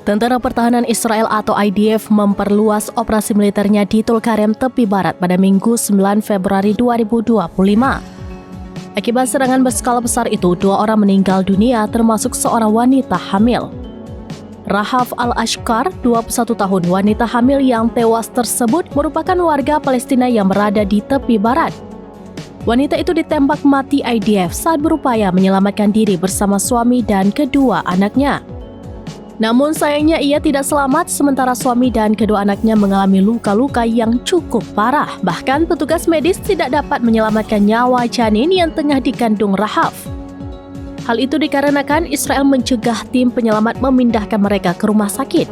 Tentara Pertahanan Israel atau IDF memperluas operasi militernya di Tulkarem tepi barat pada Minggu 9 Februari 2025. Akibat serangan berskala besar itu, 2 orang meninggal dunia termasuk seorang wanita hamil. Rahaf Al-Ashkar, 21 tahun, wanita hamil yang tewas tersebut merupakan warga Palestina yang berada di tepi barat. Wanita itu ditembak mati IDF saat berupaya menyelamatkan diri bersama suami dan kedua anaknya. Namun sayangnya ia tidak selamat, sementara suami dan kedua anaknya mengalami luka-luka yang cukup parah. Bahkan petugas medis tidak dapat menyelamatkan nyawa janin yang tengah dikandung Rahaf. Hal itu dikarenakan Israel mencegah tim penyelamat memindahkan mereka ke rumah sakit.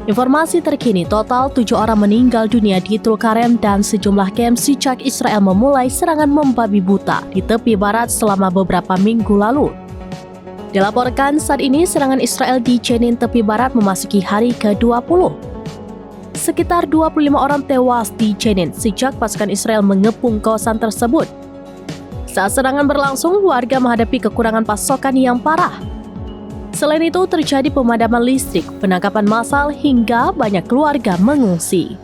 Informasi terkini, total 7 orang meninggal dunia di Tulkarem dan sejumlah kamp Sichak Israel memulai serangan membabi buta di tepi barat selama beberapa minggu lalu. Dilaporkan saat ini serangan Israel di Jenin tepi barat memasuki hari ke-20. Sekitar 25 orang tewas di Jenin sejak pasukan Israel mengepung kawasan tersebut. Saat serangan berlangsung, warga menghadapi kekurangan pasokan yang parah. Selain itu, terjadi pemadaman listrik, penangkapan massal hingga banyak keluarga mengungsi.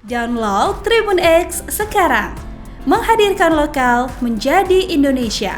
Download Tribun X sekarang, menghadirkan lokal menjadi Indonesia.